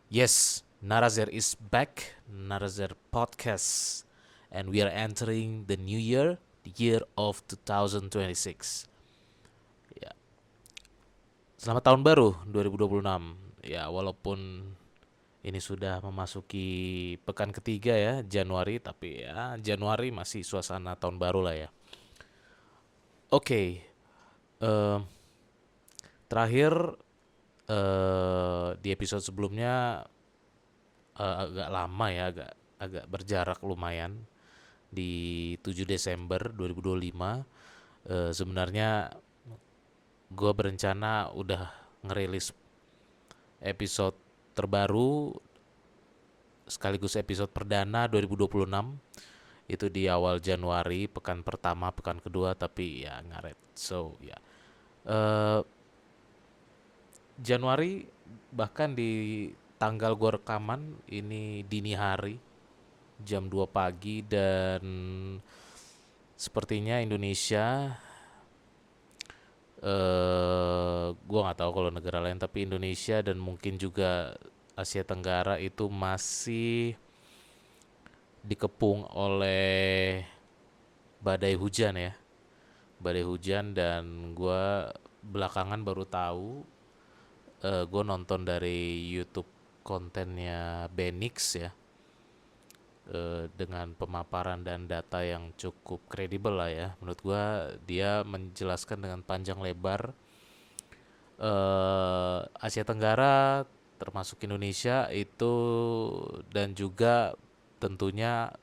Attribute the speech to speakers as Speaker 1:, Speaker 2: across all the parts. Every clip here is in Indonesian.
Speaker 1: Yes, Narazer is back, Narazer podcast, and we are entering the new year, the year of 2026. Ya, selamat tahun baru 2026. Ya, walaupun ini sudah memasuki pekan ketiga ya, Januari, tapi ya Januari masih suasana tahun baru lah ya. Oke, eh, terakhir di episode sebelumnya agak lama ya, agak agak berjarak lumayan di 7 Desember 2025. Sebenarnya gue berencana udah ngerilis episode terbaru sekaligus episode perdana 2026 itu di awal Januari, pekan pertama pekan kedua, tapi ya ngaret. So ya, eh, Januari, bahkan di tanggal gue rekaman ini dini hari jam 2 pagi, dan sepertinya Indonesia, gue nggak tahu kalau negara lain, tapi Indonesia dan mungkin juga Asia Tenggara itu masih dikepung oleh badai hujan ya, badai hujan. Dan gue belakangan baru tahu, gue nonton dari YouTube kontennya Benix ya, dengan pemaparan dan data yang cukup kredibel lah ya. Menurut gue dia menjelaskan dengan panjang lebar Asia Tenggara termasuk Indonesia itu, dan juga tentunya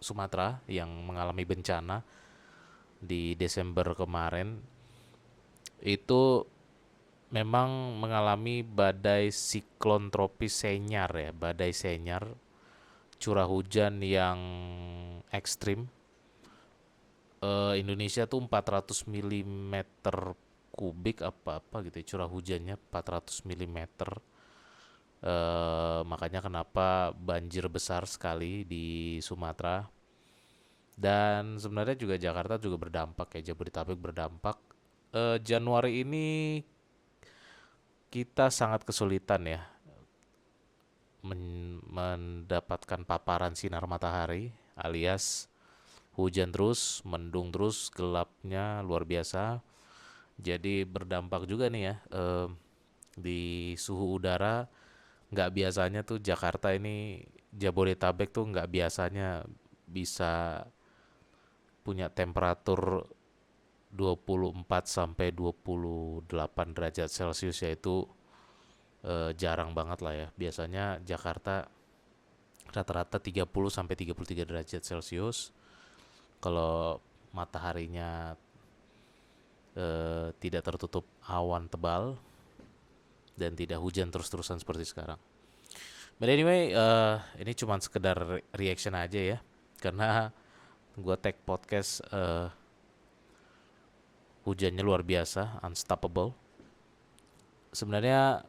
Speaker 1: Sumatera yang mengalami bencana di Desember kemarin itu memang mengalami badai siklon tropis Senyar ya, badai Senyar, curah hujan yang ekstrim. Indonesia tuh 400 mm kubik apa gitu ya, curah hujannya 400 mm. Makanya kenapa banjir besar sekali di Sumatera. Dan sebenarnya juga Jakarta juga berdampak ya, Jabodetabek berdampak. Januari ini kita sangat kesulitan ya mendapatkan paparan sinar matahari, alias hujan terus, mendung terus, gelapnya luar biasa. Jadi berdampak juga nih ya, di suhu udara. Nggak biasanya tuh Jakarta ini, Jabodetabek tuh nggak biasanya bisa punya temperatur 24 sampai 28 derajat Celcius, yaitu jarang banget lah ya. Biasanya Jakarta rata-rata 30 sampai 33 derajat Celcius. Kalau mataharinya tidak tertutup awan tebal dan tidak hujan terus-terusan seperti sekarang. But anyway, ini cuma sekedar reaction aja ya. Karena gue tag podcast, hujannya luar biasa, unstoppable. Sebenarnya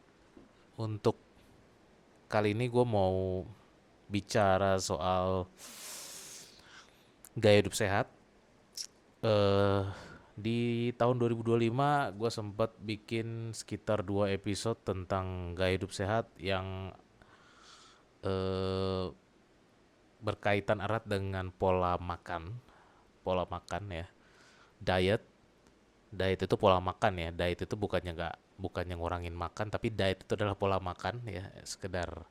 Speaker 1: untuk kali ini gue mau bicara soal gaya hidup sehat. eh di tahun 2025 gue sempat bikin sekitar 2 episode tentang gaya hidup sehat yang eh, berkaitan erat dengan pola makan ya, diet. Diet itu pola makan ya, diet itu bukannya ngurangin makan, tapi diet itu adalah pola makan ya. Sekedar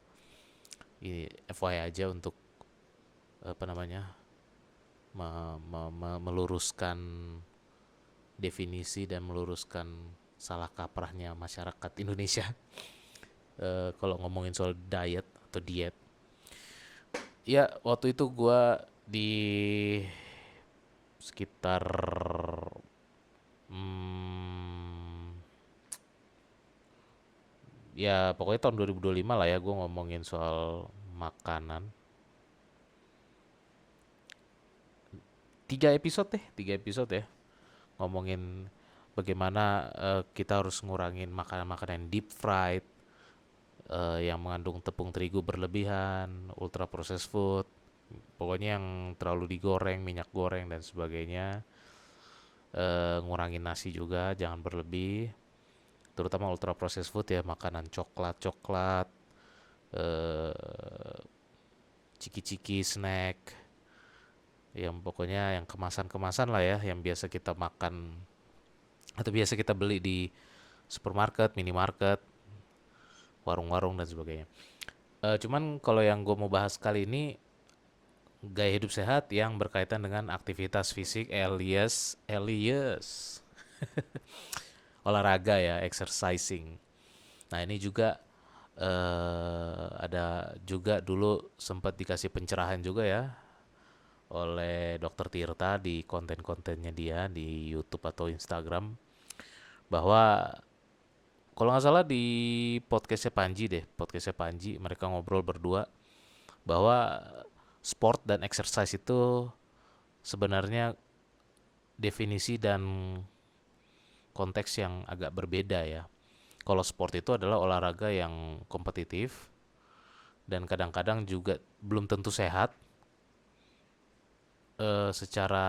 Speaker 1: ini FYI aja untuk apa namanya, meluruskan definisi dan meluruskan salah kaprahnya masyarakat Indonesia. Kalau ngomongin soal diet atau diet, ya waktu itu gue di sekitar, hmm, ya pokoknya tahun 2025 lah ya, gue ngomongin soal makanan. 3 episode ya, ngomongin bagaimana kita harus ngurangin makanan-makanan yang deep fried, yang mengandung tepung terigu berlebihan, ultra processed food, pokoknya yang terlalu digoreng, minyak goreng dan sebagainya. Ngurangin nasi juga, jangan berlebih, terutama ultra processed food ya, makanan coklat-coklat, eh, ciki-ciki snack, yang pokoknya yang kemasan-kemasan lah ya, yang biasa kita makan atau biasa kita beli di supermarket, minimarket, warung-warung dan sebagainya. Cuman kalau yang gue mau bahas kali ini gaya hidup sehat yang berkaitan dengan aktivitas fisik alias olahraga ya, exercising. Nah ini juga ada juga dulu sempat dikasih pencerahan juga ya oleh Dokter Tirta di konten-kontennya dia di YouTube atau Instagram, bahwa kalau nggak salah di podcastnya Panji mereka ngobrol berdua bahwa sport dan exercise itu sebenarnya definisi dan konteks yang agak berbeda ya. Kalau sport itu adalah olahraga yang kompetitif dan kadang-kadang juga belum tentu sehat, secara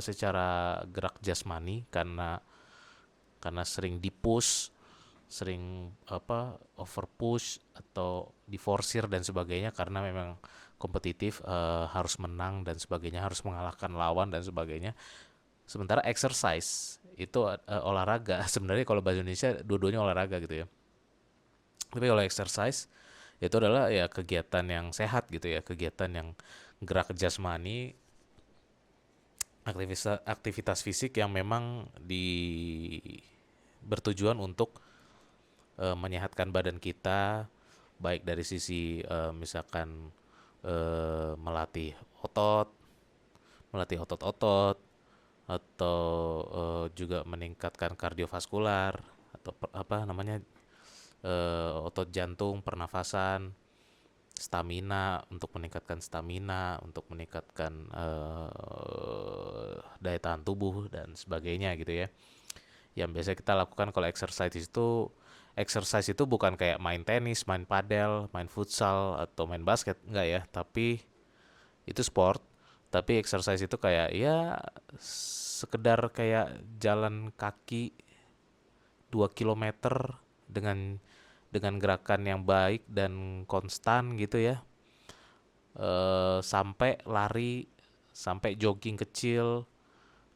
Speaker 1: secara gerak jasmani, karena sering dipush, sering over push atau diforsir dan sebagainya, karena memang kompetitif, harus menang dan sebagainya, harus mengalahkan lawan dan sebagainya. Sementara exercise itu olahraga sebenarnya, kalau bahasa Indonesia dua-duanya olahraga gitu ya. Tapi kalau exercise itu adalah ya kegiatan yang sehat gitu ya, kegiatan yang gerak jasmani, aktivitas aktivitas fisik yang memang bertujuan untuk menyehatkan badan kita, baik dari sisi misalkan melatih otot, otot atau juga meningkatkan kardiovaskular atau apa namanya, otot jantung, pernafasan, stamina, untuk meningkatkan stamina, untuk meningkatkan daya tahan tubuh dan sebagainya gitu ya. Yang biasa kita lakukan kalau exercise itu bukan kayak main tenis, main padel, main futsal atau main basket, enggak ya, tapi itu sport. Tapi exercise itu kayak ya sekedar kayak jalan kaki 2 kilometer dengan gerakan yang baik dan konstan gitu ya. Sampai lari, sampai jogging kecil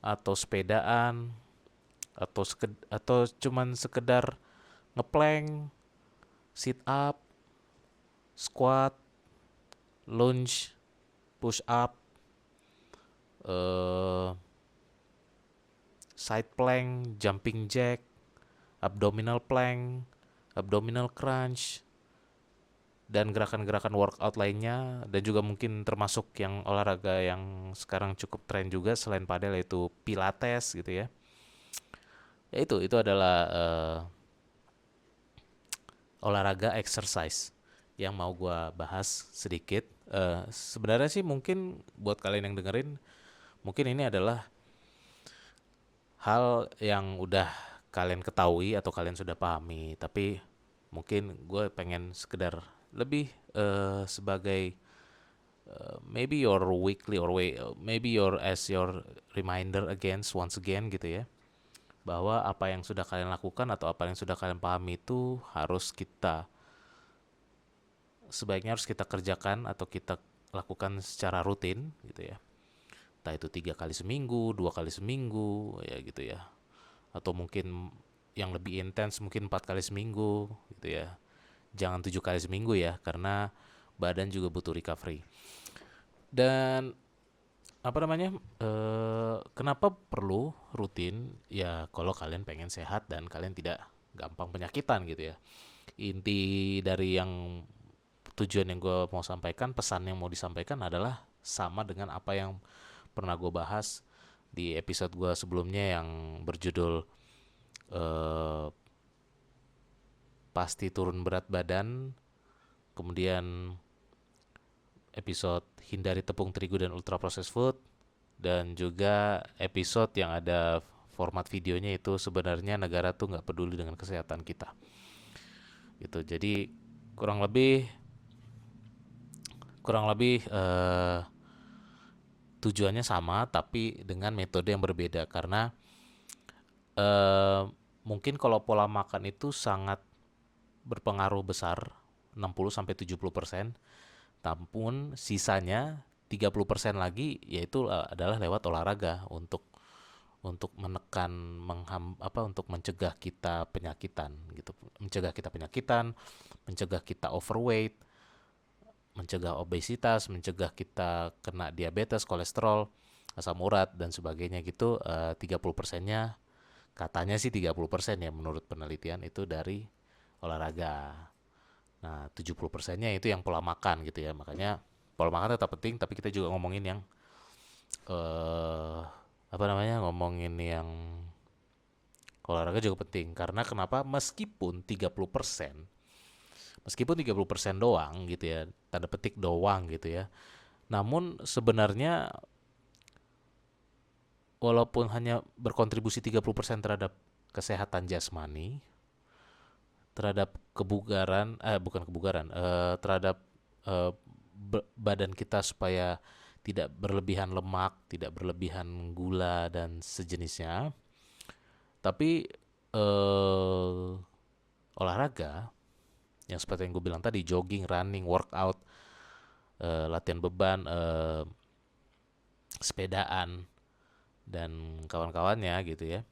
Speaker 1: atau sepedaan atau cuman sekedar ngeplank, sit up, squat, lunge, push up, eh, side plank, jumping jack, abdominal plank, abdominal crunch, dan gerakan-gerakan workout lainnya, dan juga mungkin termasuk yang olahraga yang sekarang cukup tren juga selain padel, yaitu pilates gitu ya. Ya itu adalah olahraga exercise yang mau gua bahas sedikit. Sebenarnya sih mungkin buat kalian yang dengerin, mungkin ini adalah hal yang udah kalian ketahui atau kalian sudah pahami, tapi mungkin gue pengen sekedar lebih sebagai maybe your weekly or maybe your reminder once again gitu ya, bahwa apa yang sudah kalian lakukan atau apa yang sudah kalian pahami itu sebaiknya harus kita kerjakan atau kita lakukan secara rutin gitu ya. Entah itu 3 kali seminggu, 2 kali seminggu ya gitu ya, atau mungkin yang lebih intens mungkin 4 kali seminggu gitu ya. Jangan 7 kali seminggu ya, karena badan juga butuh recovery. Dan apa namanya, kenapa perlu rutin ya? Kalau kalian pengen sehat dan kalian tidak gampang penyakitan gitu ya. Inti dari yang tujuan yang gue mau sampaikan, pesan yang mau disampaikan adalah sama dengan apa yang pernah gue bahas di episode gue sebelumnya yang berjudul eh, pasti turun berat badan, kemudian episode hindari tepung terigu dan ultra processed food, dan juga episode yang ada format videonya itu sebenarnya negara tuh nggak peduli dengan kesehatan kita gitu. Jadi kurang lebih kurang lebih tujuannya sama tapi dengan metode yang berbeda, karena eh, mungkin kalau pola makan itu sangat berpengaruh besar 60-70%. Namun sisanya 30% lagi yaitu adalah lewat olahraga untuk menekan untuk mencegah kita penyakitan gitu. Mencegah kita overweight, mencegah obesitas, mencegah kita kena diabetes, kolesterol, asam urat dan sebagainya gitu. 30%-nya katanya sih 30% ya menurut penelitian itu dari olahraga. Nah, 70%-nya itu yang pola makan gitu ya. Makanya pola makan tetap penting, tapi kita juga ngomongin yang eh ngomongin yang olahraga juga penting. Karena kenapa? Meskipun 30% doang gitu ya, tanda petik doang gitu ya. Namun sebenarnya walaupun hanya berkontribusi 30% terhadap kesehatan jasmani, terhadap kebugaran, bukan kebugaran, terhadap eh, badan kita supaya tidak berlebihan lemak, tidak berlebihan gula dan sejenisnya. Tapi olahraga yang seperti yang gue bilang tadi, jogging, running, workout, latihan beban, sepedaan dan kawan-kawannya gitu ya.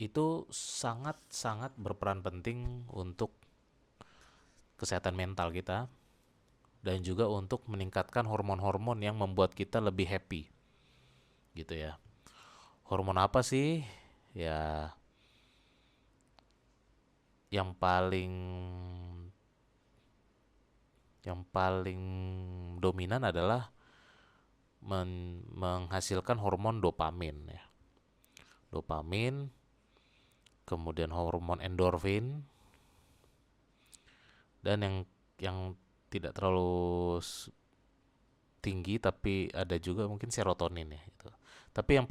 Speaker 1: Itu sangat-sangat berperan penting untuk kesehatan mental kita dan juga untuk meningkatkan hormon-hormon yang membuat kita lebih happy gitu ya. Hormon apa sih? Ya, yang paling yang paling dominan adalah menghasilkan hormon dopamin ya. Dopamin, kemudian hormon endorfin, dan yang tidak terlalu tinggi tapi ada juga mungkin serotonin ya itu. Tapi yang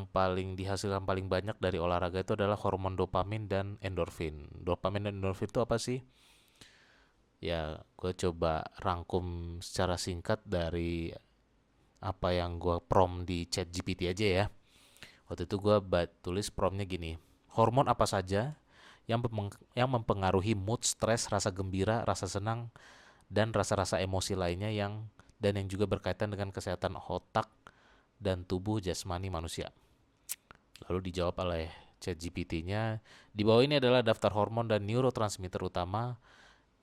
Speaker 1: paling dihasilkan paling banyak dari olahraga itu adalah hormon dopamin dan endorfin. Dopamin dan endorfin itu apa sih? Ya, gue coba rangkum secara singkat dari apa yang gue prompt di chat GPT aja ya. Waktu itu gue tulis promptnya gini. Hormon apa saja yang mempengaruhi mood, stres, rasa gembira, rasa senang, dan rasa-rasa emosi lainnya yang juga berkaitan dengan kesehatan otak dan tubuh jasmani manusia. Lalu dijawab oleh ChatGPT-nya, di bawah ini adalah daftar hormon dan neurotransmitter utama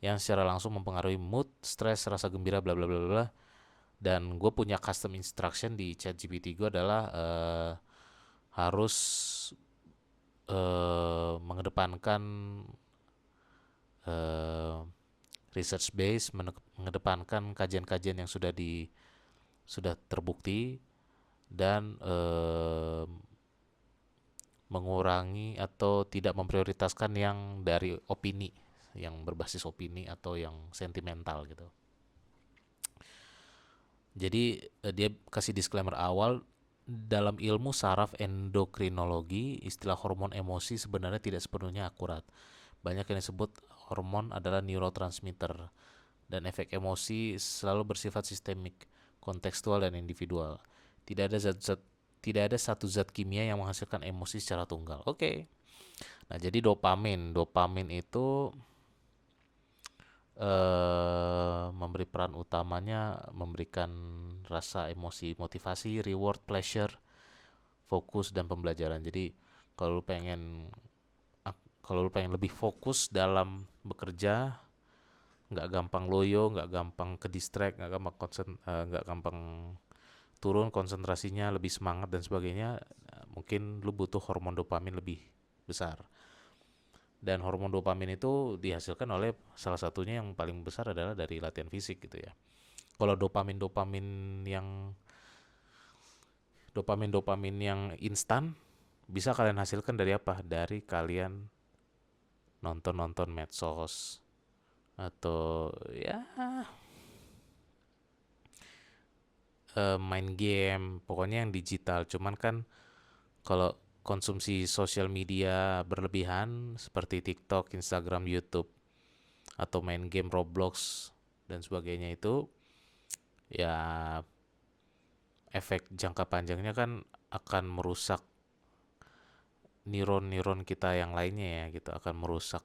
Speaker 1: yang secara langsung mempengaruhi mood, stres, rasa gembira, bla bla bla bla. Dan gue punya custom instruction di ChatGPT gue adalah harus mengedepankan uh, research base, mengedepankan kajian-kajian yang sudah terbukti dan mengurangi atau tidak memprioritaskan yang dari opini, yang berbasis opini atau yang sentimental gitu. Jadi dia kasih disclaimer awal, dalam ilmu saraf endokrinologi, istilah hormon emosi sebenarnya tidak sepenuhnya akurat. Banyak yang disebut hormon adalah neurotransmitter dan efek emosi selalu bersifat sistemik, kontekstual dan individual. Tidak ada satu zat kimia yang menghasilkan emosi secara tunggal. Oke. Nah, jadi dopamin itu memberi peran utamanya memberikan rasa emosi, motivasi, reward, pleasure, fokus dan pembelajaran. Jadi kalau lu pengen kalau lu pengen lebih fokus dalam bekerja, nggak gampang loyo, nggak gampang ke distract, nggak gampang turun konsentrasinya, lebih semangat dan sebagainya, mungkin lu butuh hormon dopamin lebih besar. Dan hormon dopamin itu dihasilkan oleh salah satunya yang paling besar adalah dari latihan fisik gitu ya. Kalau dopamin yang instan bisa kalian hasilkan dari apa? Dari kalian nonton medsos atau ya main game, pokoknya yang digital. Cuman kan kalau konsumsi sosial media berlebihan seperti TikTok, Instagram, YouTube atau main game Roblox dan sebagainya itu ya efek jangka panjangnya kan akan merusak neuron-neuron kita yang lainnya ya gitu, akan merusak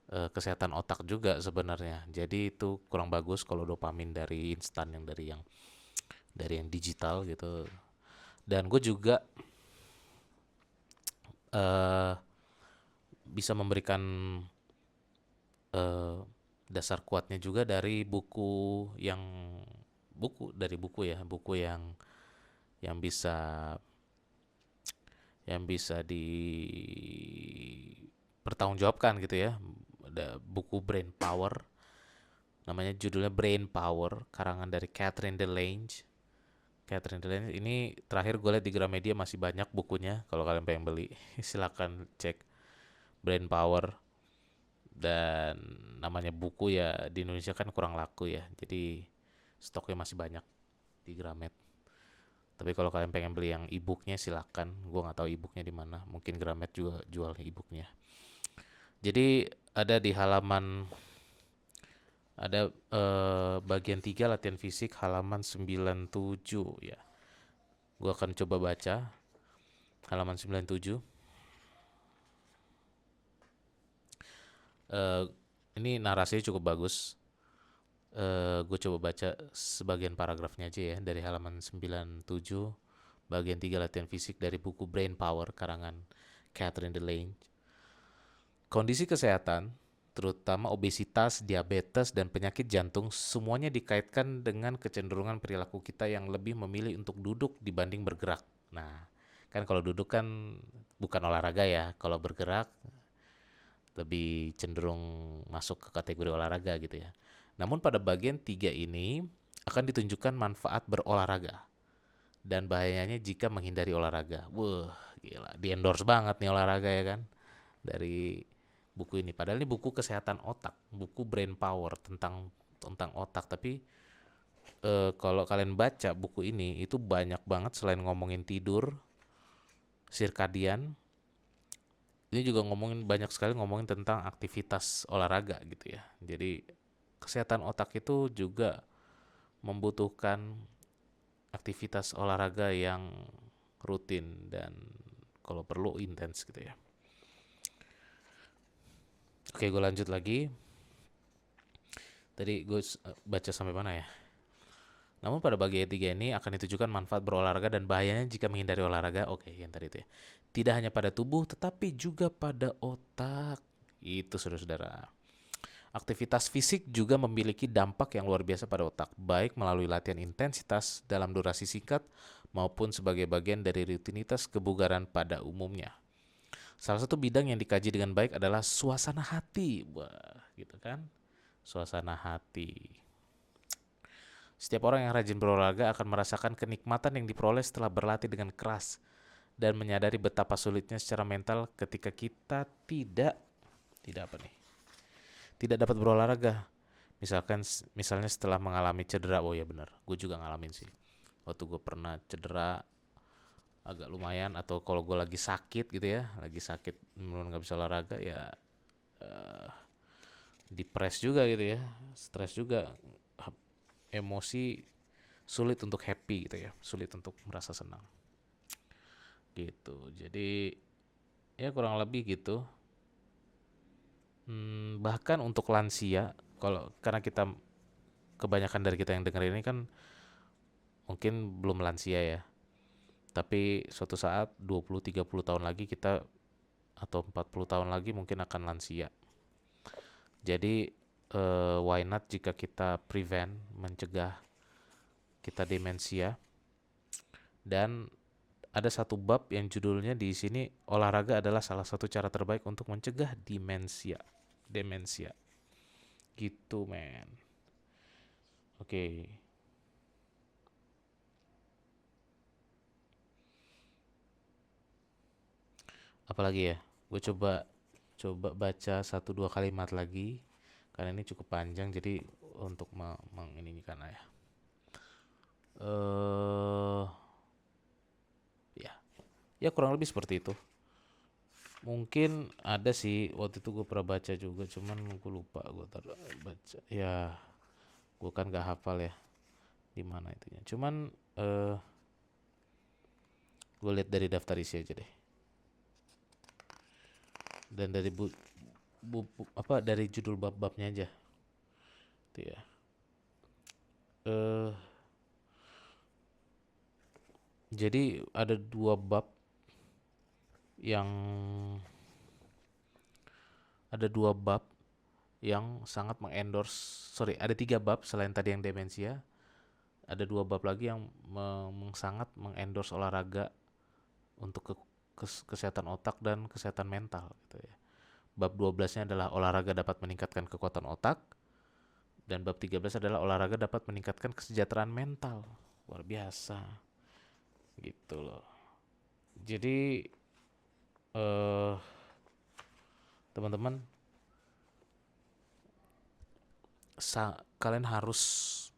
Speaker 1: kesehatan otak juga sebenarnya. Jadi itu kurang bagus kalau dopamin dari instan, yang dari yang digital gitu. Dan gue juga eh, bisa memberikan eh, dasar kuatnya juga dari buku ya, buku yang bisa dipertanggungjawabkan gitu ya. Ada buku Brain Power, namanya judulnya Brain Power, karangan dari Catherine DeLange. Catherine DeLange ini terakhir gue lihat di Gramedia masih banyak bukunya, kalau kalian pengen beli silakan cek Brain Power. Dan namanya buku ya, di Indonesia kan kurang laku ya, jadi stoknya masih banyak di Gramet. Tapi kalau kalian pengen beli yang e-booknya silakan. Gue nggak tahu e-booknya di mana. Mungkin Gramet juga jual e-booknya. Jadi ada di halaman ada bagian 3 latihan fisik halaman 97 ya. Gue akan coba baca halaman 97. Eh ini narasinya cukup bagus. Gue coba baca sebagian paragrafnya aja ya, dari halaman 97 bagian 3 latihan fisik dari buku Brain Power karangan Catherine DeLange. Kondisi kesehatan, terutama obesitas, diabetes, dan penyakit jantung, semuanya dikaitkan dengan kecenderungan perilaku kita yang lebih memilih untuk duduk dibanding bergerak. Nah, kan kalau duduk kan bukan olahraga ya. Kalau bergerak lebih cenderung masuk ke kategori olahraga gitu ya. Namun pada bagian 3 ini akan ditunjukkan manfaat berolahraga dan bahayanya jika menghindari olahraga. Wah, gila, di endorse banget nih olahraga ya kan, dari buku ini. Padahal ini buku kesehatan otak, buku Brain Power tentang tentang otak. Tapi kalau kalian baca buku ini itu banyak banget, selain ngomongin tidur, sirkadian, ini juga banyak sekali ngomongin tentang aktivitas olahraga gitu ya. Jadi kesehatan otak itu juga membutuhkan aktivitas olahraga yang rutin dan kalau perlu intens gitu ya. Oke, gue lanjut lagi. Tadi gue baca sampai mana ya? Namun pada bagian 3 ini akan ditujukan manfaat berolahraga dan bahayanya jika menghindari olahraga. Oke, yang tadi itu ya. Tidak hanya pada tubuh, tetapi juga pada otak. Itu saudara-saudara. Aktivitas fisik juga memiliki dampak yang luar biasa pada otak, baik melalui latihan intensitas dalam durasi singkat maupun sebagai bagian dari rutinitas kebugaran pada umumnya. Salah satu bidang yang dikaji dengan baik adalah suasana hati. Wah, gitu kan? Suasana hati. Setiap orang yang rajin berolahraga akan merasakan kenikmatan yang diperoleh setelah berlatih dengan keras dan menyadari betapa sulitnya secara mental ketika kita tidak apa nih? Tidak dapat berolahraga. Misalnya setelah mengalami cedera. Oh ya benar, gue juga ngalamin sih. Waktu gue pernah cedera agak lumayan, atau kalau gue lagi sakit gitu ya, lagi sakit benar nggak bisa olahraga ya, eh, depres juga gitu ya, stres juga, emosi, sulit untuk happy gitu ya, sulit untuk merasa senang gitu. Jadi ya kurang lebih gitu. Bahkan untuk lansia, kalau karena kita kebanyakan dari kita yang denger ini kan mungkin belum lansia ya, tapi suatu saat 20-30 tahun lagi kita, atau 40 tahun lagi mungkin akan lansia. Jadi why not jika kita mencegah kita demensia. Dan ada satu bab yang judulnya di sini, olahraga adalah salah satu cara terbaik untuk mencegah demensia gitu men. Oke, apalagi ya, gue coba coba baca satu dua kalimat lagi karena ini cukup panjang, jadi untuk menginikan ya. eh ya ya kurang lebih seperti itu. Mungkin ada sih waktu itu gue pernah baca juga, cuman gue lupa, gue taruh baca ya, gue kan gak hafal ya di mana itunya. Cuman gue lihat dari daftar isi aja deh. Dan dari apa dari judul bab-babnya aja tuh ya. eh jadi ada yang dua bab yang sangat mengendorse, sorry, ada 3 bab selain tadi yang demensia, ada 2 bab lagi yang sangat mengendorse olahraga untuk kesehatan otak dan kesehatan mental gitu ya. Bab 12-nya adalah olahraga dapat meningkatkan kekuatan otak, dan bab 13 adalah olahraga dapat meningkatkan kesejahteraan mental. Luar biasa gitu loh. Jadi eh teman-teman, kalian harus,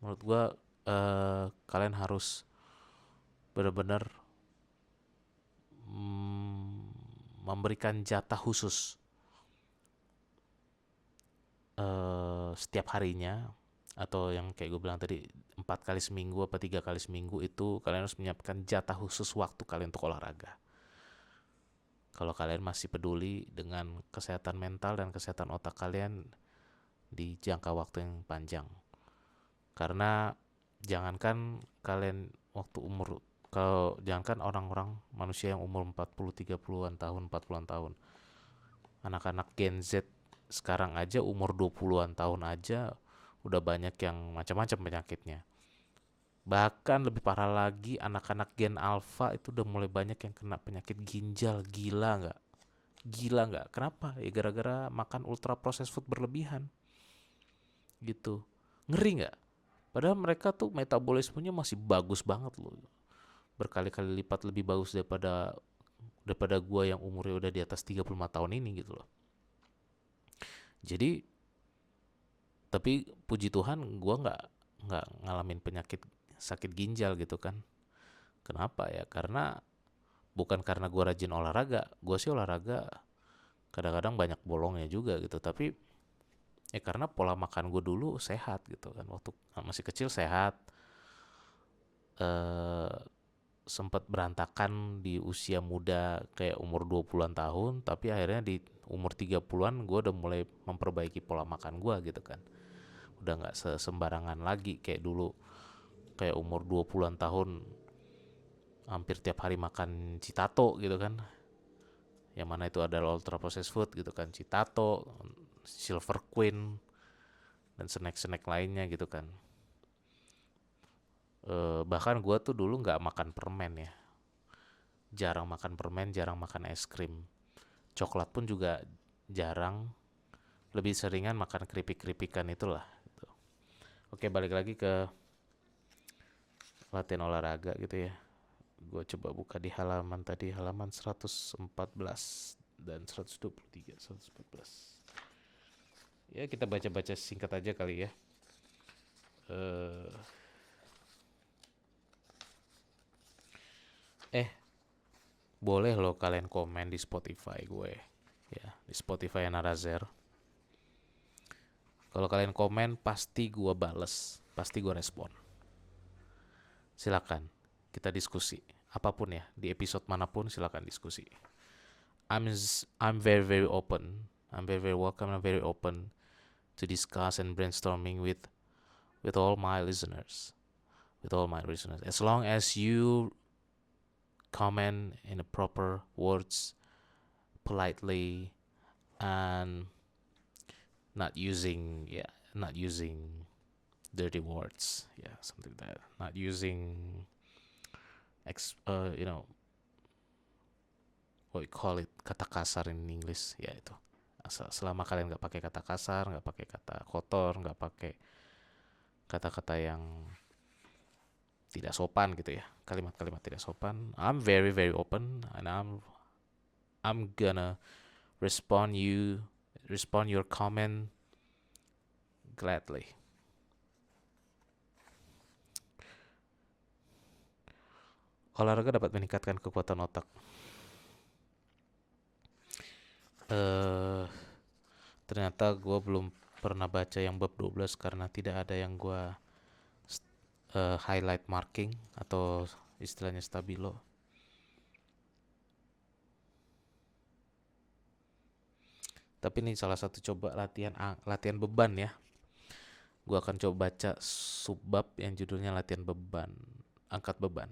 Speaker 1: menurut gua, kalian harus benar-benar memberikan jatah khusus setiap harinya, atau yang kayak gue bilang tadi 4 kali seminggu apa 3 kali seminggu, itu kalian harus menyiapkan jatah khusus waktu kalian untuk olahraga. Kalau kalian masih peduli dengan kesehatan mental dan kesehatan otak kalian di jangka waktu yang panjang. Karena jangankan kalian waktu umur, kalau jangankan orang-orang manusia yang umur 40 30-an tahun, 40-an tahun. Anak-anak Gen Z sekarang aja umur 20-an tahun aja udah banyak yang macam-macam penyakitnya. Bahkan lebih parah lagi, anak-anak Gen Alpha itu udah mulai banyak yang kena penyakit ginjal. Gila nggak? Gila nggak? Kenapa? Ya gara-gara makan ultra processed food berlebihan. Gitu. Ngeri nggak? Padahal mereka tuh metabolismenya masih bagus banget loh. Berkali-kali lipat lebih bagus daripada gua yang umurnya udah di atas 35 tahun ini gitu loh. Jadi, tapi puji Tuhan gua nggak ngalamin penyakit sakit ginjal gitu kan. Kenapa ya? Bukan karena gue rajin olahraga. Gue sih olahraga kadang-kadang banyak bolongnya juga gitu. Tapi ya karena pola makan gue dulu sehat gitu kan. Waktu masih kecil sehat. eh Sempat berantakan di usia muda kayak umur 20-an tahun. Tapi akhirnya di umur 30-an gue udah mulai memperbaiki pola makan gue gitu kan. Udah gak sembarangan lagi kayak dulu. Kayak umur 20-an tahun hampir tiap hari makan citato gitu kan, yang mana itu adalah ultra processed food gitu kan, citato, silver queen, dan snack-snack lainnya gitu kan. Bahkan gue tuh dulu nggak makan permen ya, jarang makan permen, jarang makan es krim, coklat pun juga jarang, lebih seringan makan keripik-keripikan itulah gitu. Oke, balik lagi ke latihan olahraga gitu ya. Gue coba buka di halaman tadi, halaman 114 dan 123, 114. Ya kita baca-baca singkat aja kali ya. eh eh Boleh loh kalian komen di Spotify gue ya, di Spotify Narazer. Kalau kalian komen pasti gue bales, pasti gue respon. Silakan kita diskusi apapun ya, di episode manapun silakan diskusi. I'm very very open, I'm very very welcome, I'm very open to discuss and brainstorming with all my listeners, as long as you comment in the proper words, politely, and not using dirty words, yeah, something like that, not using you know, what we call it, kata kasar in English ya, itu. Selama kalian nggak pakai kata kasar, nggak pakai kata kotor, nggak pakai kata-kata yang tidak sopan gitu ya, kalimat-kalimat tidak sopan, I'm very very open, and I'm gonna respond your comment gladly. Olahraga dapat meningkatkan kekuatan otak. Ternyata gue belum pernah baca yang bab 12 karena tidak ada yang gue highlight marking atau istilahnya stabilo. Tapi ini salah satu coba latihan beban ya. Gue akan coba baca subbab yang judulnya latihan beban, angkat beban.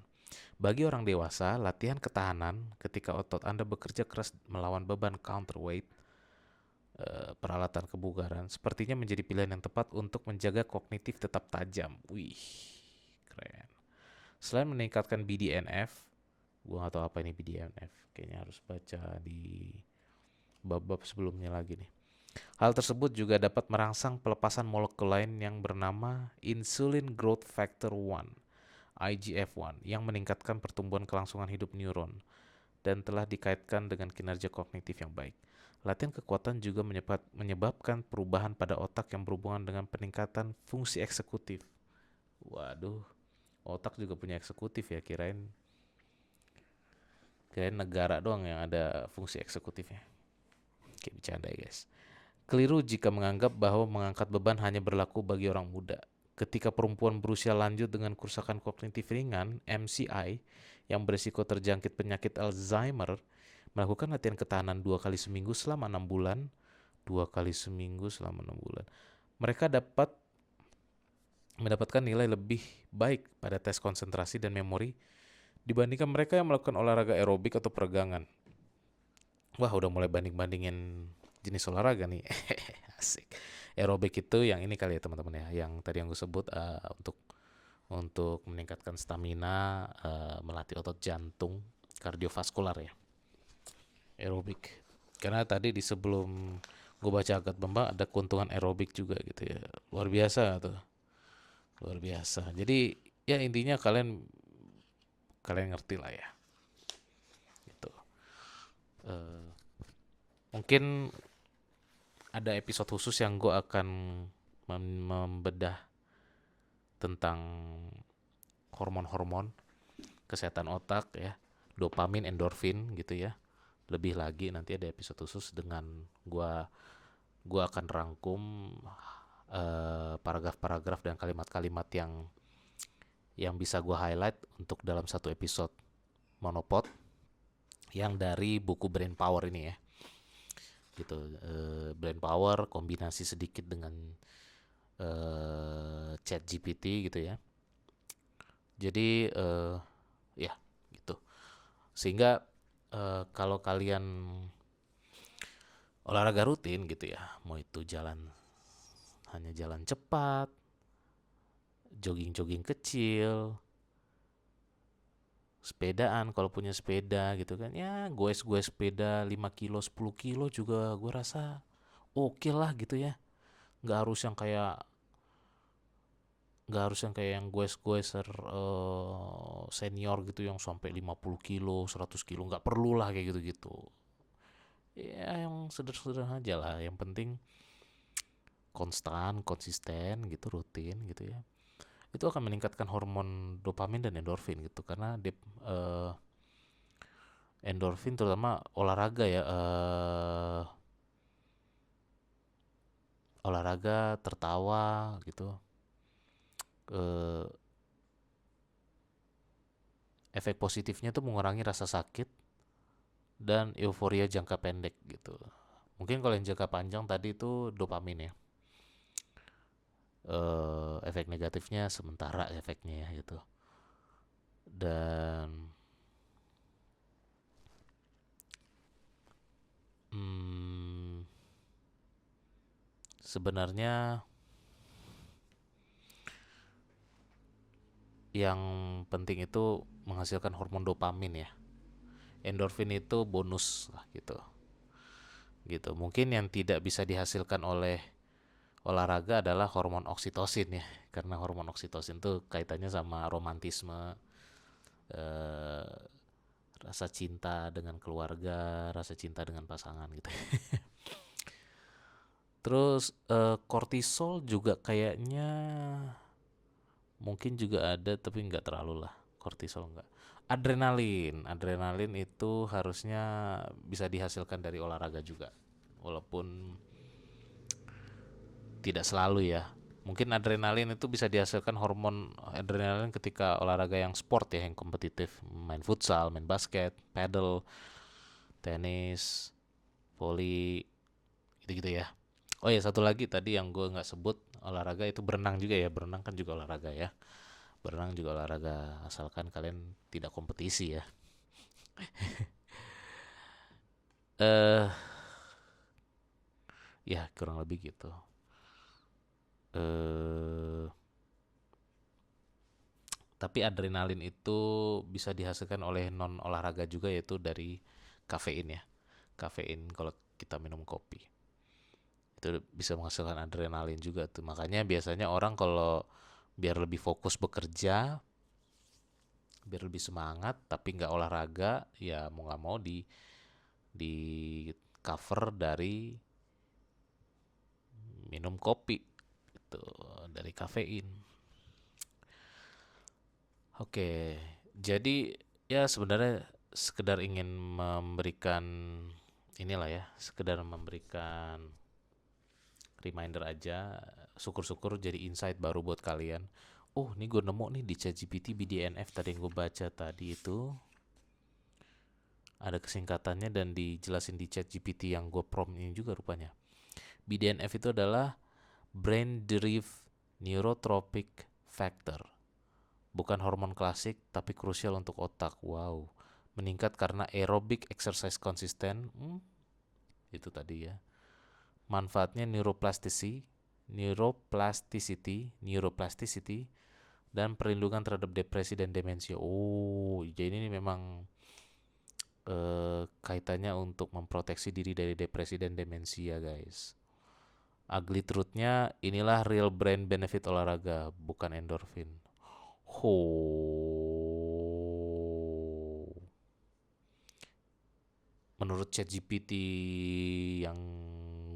Speaker 1: Bagi orang dewasa, latihan ketahanan ketika otot Anda bekerja keras melawan beban counterweight, peralatan kebugaran, sepertinya menjadi pilihan yang tepat untuk menjaga kognitif tetap tajam. Wih, keren. Selain meningkatkan BDNF, gue gak tahu apa ini BDNF, kayaknya harus baca di bab-bab sebelumnya lagi nih. Hal tersebut juga dapat merangsang pelepasan molekul lain yang bernama Insulin Growth Factor 1, IGF-1, yang meningkatkan pertumbuhan kelangsungan hidup neuron dan telah dikaitkan dengan kinerja kognitif yang baik. Latihan kekuatan juga menyebabkan perubahan pada otak yang berhubungan dengan peningkatan fungsi eksekutif. Waduh, otak juga punya eksekutif ya, kirain negara doang yang ada fungsi eksekutifnya. Oke, bercanda ya guys. Keliru jika menganggap bahwa mengangkat beban hanya berlaku bagi orang muda. Ketika perempuan berusia lanjut dengan kerusakan kognitif ringan, MCI, yang berisiko terjangkit penyakit Alzheimer, melakukan latihan ketahanan 2 kali seminggu selama 6 bulan, 2 kali seminggu selama 6 bulan. Mereka dapat mendapatkan nilai lebih baik pada tes konsentrasi dan memori dibandingkan mereka yang melakukan olahraga aerobik atau peregangan. Wah, udah mulai banding-bandingin jenis olahraga nih. Asik. Aerobik itu yang ini kali ya teman-teman ya, yang tadi yang gue sebut untuk meningkatkan stamina, melatih otot jantung, kardiovaskular ya. Aerobik. Karena tadi di sebelum gue baca angkat beban ada keuntungan aerobik juga gitu ya. Luar biasa tuh. Luar biasa. Jadi ya intinya kalian ngerti lah ya. Gitu. Mungkin ada episode khusus yang gue akan membedah tentang hormon-hormon kesehatan otak ya, dopamin, endorfin gitu ya. Lebih lagi nanti ada episode khusus dengan gue akan rangkum paragraf-paragraf dan kalimat-kalimat yang bisa gue highlight untuk dalam satu episode monopod yang dari buku Brain Power ini ya. Gitu, Brain Power kombinasi sedikit dengan Chat GPT gitu ya. Jadi ya gitu. Sehingga kalau kalian olahraga rutin gitu ya, mau itu hanya jalan cepat, jogging-jogging kecil, sepedaan kalau punya sepeda gitu kan ya, goes-goes sepeda 5 kilo 10 kilo juga gue rasa oke lah gitu ya. Nggak harus yang kayak yang goes-goeser senior gitu yang sampai 50 kilo 100 kilo, nggak perlu lah kayak gitu-gitu ya, yang sederhana aja lah, yang penting konsisten gitu, rutin gitu ya. Itu akan meningkatkan hormon dopamin dan endorfin gitu, karena endorfin terutama olahraga ya, olahraga, tertawa gitu, efek positifnya tuh mengurangi rasa sakit dan euforia jangka pendek gitu. Mungkin kalau yang jangka panjang tadi itu dopamin ya, efek negatifnya sementara efeknya ya gitu. Dan sebenarnya yang penting itu menghasilkan hormon dopamin ya. Endorfin itu bonus lah gitu. Gitu. Mungkin yang tidak bisa dihasilkan oleh olahraga adalah hormon oksitosin ya. Karena hormon oksitosin itu kaitannya sama romantisme, eh, rasa cinta dengan keluarga, rasa cinta dengan pasangan gitu. Terus kortisol juga kayaknya mungkin juga ada tapi nggak terlalu lah, kortisol nggak. Adrenalin itu harusnya bisa dihasilkan dari olahraga juga, walaupun tidak selalu ya. Mungkin adrenalin itu bisa dihasilkan hormon adrenalin ketika olahraga yang sport ya, yang kompetitif, main futsal, main basket, paddle, tenis, volley gitu-gitu ya. Oh ya, satu lagi tadi yang gue nggak sebut olahraga itu berenang juga ya. Berenang kan juga olahraga ya. Berenang juga olahraga asalkan kalian tidak kompetisi ya. Eh Ya kurang lebih gitu. Eh tapi adrenalin itu bisa dihasilkan oleh non olahraga juga, yaitu dari kafein ya. Kafein kalau kita minum kopi itu bisa menghasilkan adrenalin juga tuh. Makanya biasanya orang kalau biar lebih fokus bekerja, biar lebih semangat tapi nggak olahraga, ya mau nggak mau di cover dari minum kopi itu, dari kafein. Oke, jadi ya sebenarnya sekedar ingin memberikan inilah ya, sekedar memberikan reminder aja. Syukur-syukur jadi insight baru buat kalian. Oh, ini gue nemu nih di ChatGPT BDNF tadi yang gue baca tadi itu. Ada kesingkatannya dan dijelasin di ChatGPT yang gue prompt ini juga rupanya. BDNF itu adalah Brain Derived Neurotrophic Factor. Bukan hormon klasik, tapi krusial untuk otak. Wow. Meningkat karena aerobic exercise konsisten. Itu tadi ya. Manfaatnya neuroplasticity, dan perlindungan terhadap depresi dan demensia. Oh, jadi ini memang kaitannya untuk memproteksi diri dari depresi dan demensia, guys. Ugly truthnya, inilah real brain benefit olahraga, bukan endorfin. Ho. Menurut ChatGPT yang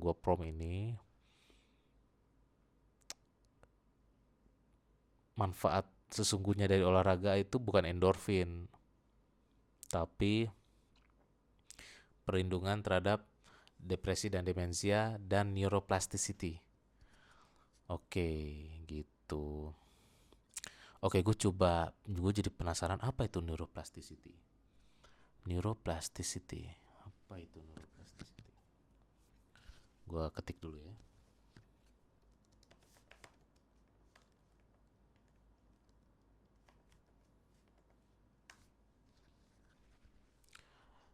Speaker 1: gue prompt ini, manfaat sesungguhnya dari olahraga itu bukan endorfin, tapi perlindungan terhadap depresi dan demensia dan neuroplasticity. Oke, gitu. Oke, gue jadi penasaran apa itu neuroplasticity. Neuroplasticity, apa itu neuroplasticity? Gue ketik dulu ya.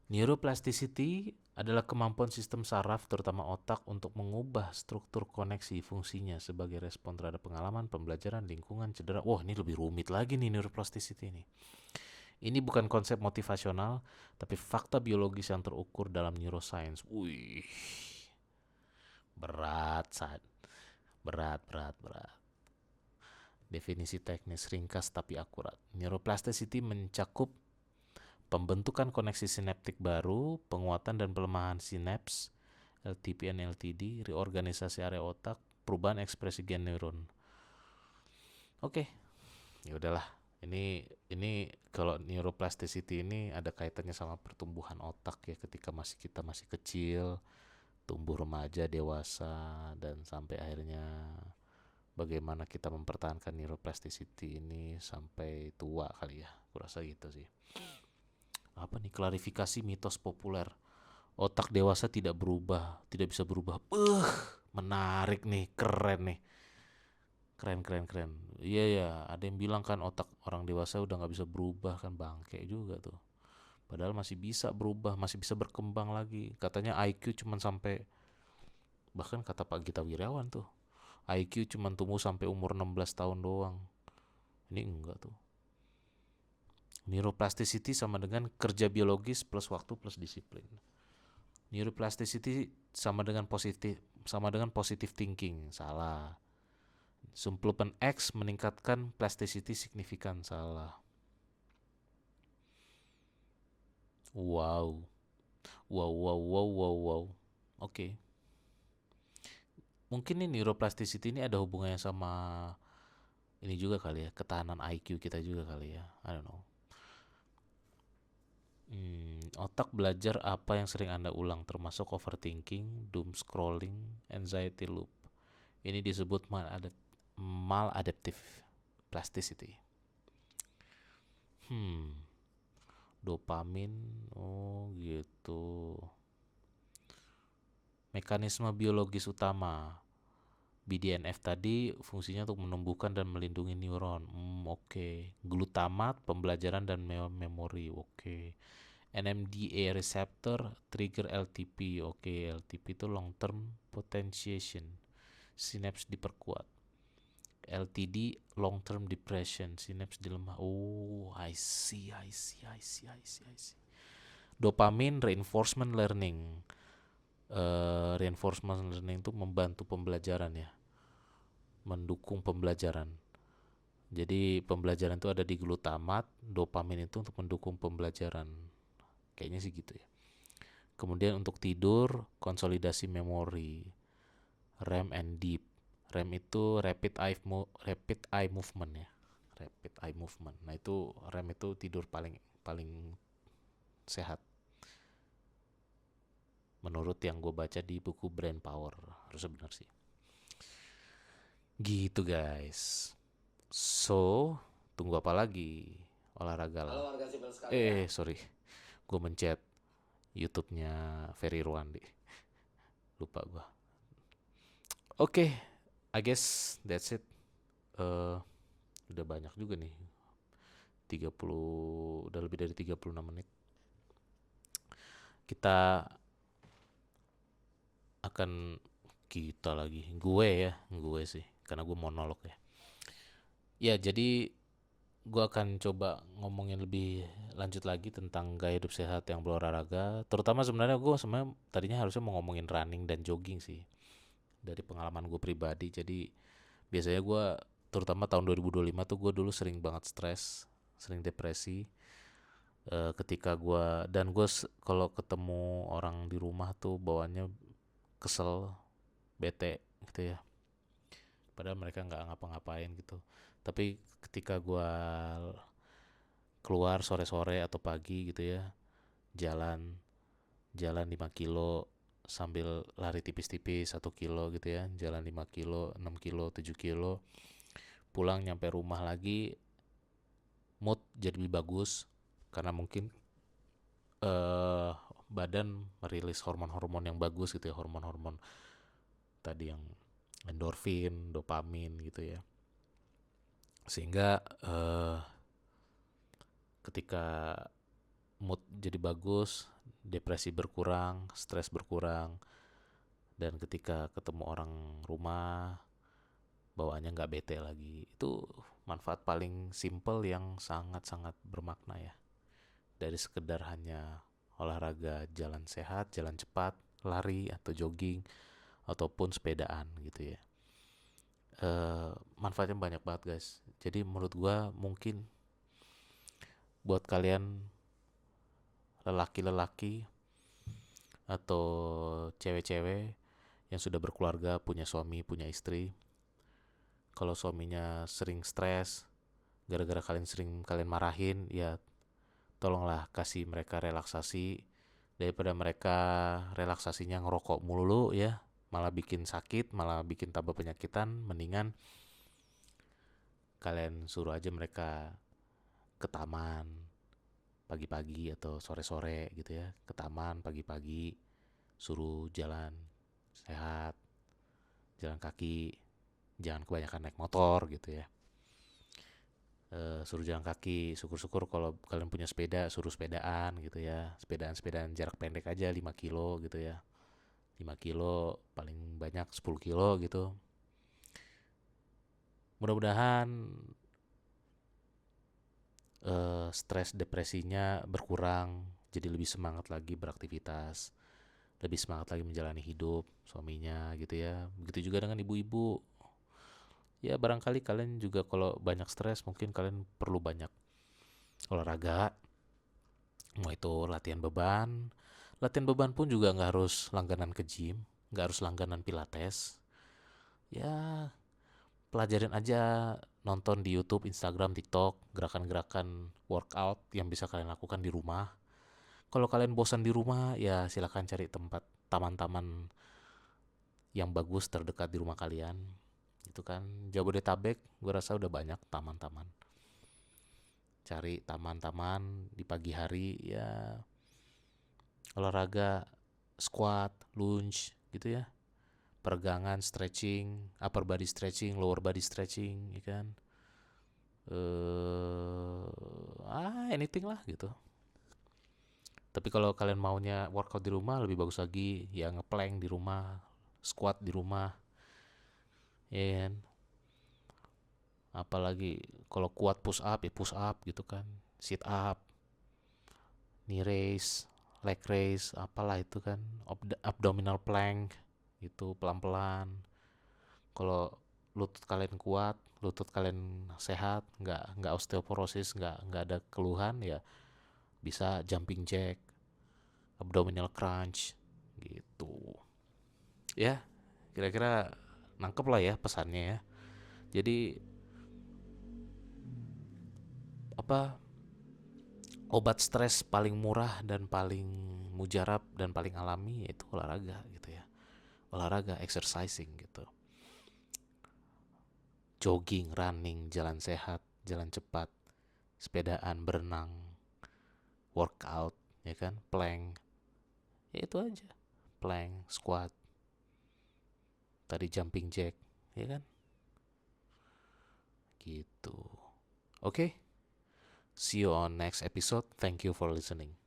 Speaker 1: Neuroplasticity adalah kemampuan sistem saraf, terutama otak, untuk mengubah struktur koneksi fungsinya sebagai respon terhadap pengalaman, pembelajaran, lingkungan, cedera. Wah, ini lebih rumit lagi nih neuroplasticity ini. Ini bukan konsep motivasional, tapi fakta biologis yang terukur dalam neuroscience. Wih, berat, saat berat, berat, berat. Definisi teknis ringkas tapi akurat. Neuroplasticity mencakup pembentukan koneksi sinaptik baru, penguatan dan pelemahan sinaps, LTP dan LTD, reorganisasi area otak, perubahan ekspresi gen neuron. Oke, ya udahlah. Ini kalau neuroplasticity ini ada kaitannya sama pertumbuhan otak ya, ketika kita masih kecil, tumbuh remaja, dewasa, dan sampai akhirnya bagaimana kita mempertahankan neuroplasticity ini sampai tua kali ya. Kurasa gitu sih. Apa nih, klarifikasi mitos populer. Otak dewasa tidak berubah, tidak bisa berubah. Menarik nih, keren nih. Keren, keren, keren. Iya ya, ada yang bilang kan otak orang dewasa udah nggak bisa berubah, kan bangke juga tuh. Padahal masih bisa berubah, masih bisa berkembang lagi. Katanya IQ cuman sampai, bahkan kata Pak Gita Wirjawan tuh, IQ cuman tumbuh sampai umur 16 tahun doang. Ini enggak tuh. Neuroplasticity sama dengan kerja biologis plus waktu plus disiplin. Neuroplasticity sama dengan positive thinking. Salah. Suplemen X meningkatkan plasticity signifikan. Salah. Wow. Wow, wow, wow, wow, wow. Oke. Okay. Mungkin nih neuroplasticity ini ada hubungannya sama ini juga kali ya, ketahanan IQ kita juga kali ya. I don't know. Otak belajar apa yang sering Anda ulang, termasuk overthinking, doom scrolling, anxiety loop. Ini disebut maladaptive plasticity. Dopamin, oh gitu. Mekanisme biologis utama. BDNF tadi fungsinya untuk menumbuhkan dan melindungi neuron. Oke. Glutamat, pembelajaran dan memori. Oke. NMDA receptor trigger LTP. Oke, LTP itu long term potentiation. Sinaps diperkuat. LTD long term depression. Sinaps dilemah. Oh, I see. Dopamin reinforcement learning. Reinforcement learning itu membantu pembelajaran ya, mendukung pembelajaran. Jadi pembelajaran itu ada di glutamat, dopamin itu untuk mendukung pembelajaran. Kayaknya sih gitu ya. Kemudian untuk tidur, konsolidasi memori, REM and deep. REM itu rapid eye movement ya. Rapid eye movement. Nah, itu REM itu tidur paling paling sehat. Menurut yang gue baca di buku Brain Power. Harusnya benar sih. Gitu guys. So, tunggu apa lagi? Olahraga lah.
Speaker 2: Halo warga sipil sekalian.
Speaker 1: Sorry. Gue mencet YouTube-nya Ferry Ruandi. Lupa gue. Oke, I guess that's it. Udah banyak juga nih. 30, udah lebih dari 36 menit. Kita akan gue sih, karena gue monolog ya. Ya, jadi gue akan coba ngomongin lebih lanjut lagi tentang gaya hidup sehat yang berolahraga. Terutama sebenarnya tadinya harusnya mau ngomongin running dan jogging sih, dari pengalaman gue pribadi. Jadi biasanya gue, terutama tahun 2025 tuh, gue dulu sering banget stres, sering depresi. Ketika gue kalau ketemu orang di rumah tuh bawaannya kesel, bete gitu ya, padahal mereka nggak ngapa-ngapain gitu. Tapi ketika gue keluar sore-sore atau pagi gitu ya, jalan jalan 5 kilo sambil lari tipis-tipis 1 kilo gitu ya, jalan 5 kilo 6 kilo 7 kilo, pulang nyampe rumah lagi, mood jadi lebih bagus, karena mungkin eh badan merilis hormon-hormon yang bagus gitu ya, hormon-hormon tadi yang endorfin, dopamin gitu ya. Sehingga ketika mood jadi bagus, depresi berkurang, stres berkurang, dan ketika ketemu orang rumah bawaannya nggak bete lagi. Itu manfaat paling simple yang sangat-sangat bermakna ya, dari sekedar hanya olahraga jalan sehat, jalan cepat, lari atau jogging ataupun sepedaan gitu ya. Manfaatnya banyak banget guys. Jadi menurut gua mungkin buat kalian lelaki-lelaki atau cewek-cewek yang sudah berkeluarga, punya suami, punya istri, kalau suaminya sering stres gara-gara kalian marahin, ya tolonglah kasih mereka relaksasi, daripada mereka relaksasinya ngerokok mulu ya, malah bikin sakit, malah bikin tambah penyakitan. Mendingan kalian suruh aja mereka ke taman pagi-pagi atau sore-sore gitu ya, ke taman pagi-pagi, suruh jalan sehat, jalan kaki, jangan kebanyakan naik motor gitu ya. Suruh jalan kaki, syukur-syukur kalau kalian punya sepeda, suruh sepedaan gitu ya, sepedaan jarak pendek aja 5 kilo gitu ya, 5 kilo paling banyak 10 kilo gitu. Mudah-mudahan stres depresinya berkurang, jadi lebih semangat lagi beraktivitas, lebih semangat lagi menjalani hidup suaminya gitu ya. Begitu juga dengan ibu-ibu. Ya barangkali kalian juga kalau banyak stres mungkin kalian perlu banyak olahraga. Mau itu latihan beban. Latihan beban pun juga nggak harus langganan ke gym, nggak harus langganan pilates. Ya pelajarin aja, nonton di YouTube, Instagram, TikTok, gerakan-gerakan workout yang bisa kalian lakukan di rumah. Kalau kalian bosan di rumah, ya silakan cari tempat taman-taman yang bagus terdekat di rumah kalian. Itu kan Jabodetabek, gue rasa udah banyak taman-taman. Cari taman-taman di pagi hari ya, olahraga, squat, lunge gitu ya. Peregangan, stretching, upper body stretching, lower body stretching, ya kan. Anything lah gitu. Tapi kalau kalian maunya workout di rumah lebih bagus lagi ya ngeplank di rumah, squat di rumah, ya kan. Apalagi kalau kuat push up ya push up gitu kan, sit up, knee raise, leg raise, apalah itu kan, abdominal plank itu pelan-pelan. Kalau lutut kalian kuat, lutut kalian sehat, nggak osteoporosis, nggak ada keluhan ya bisa jumping jack, abdominal crunch gitu. Ya, kira-kira nangkep lah ya pesannya ya. Jadi apa, obat stres paling murah dan paling mujarab dan paling alami yaitu olahraga gitu ya. Olahraga, exercising gitu. Jogging, running, jalan sehat, jalan cepat, sepedaan, berenang, workout, ya kan, plank, ya itu aja, plank, squat, tadi jumping jack, ya kan, gitu. Oke, see you on next episode. Thank you for listening.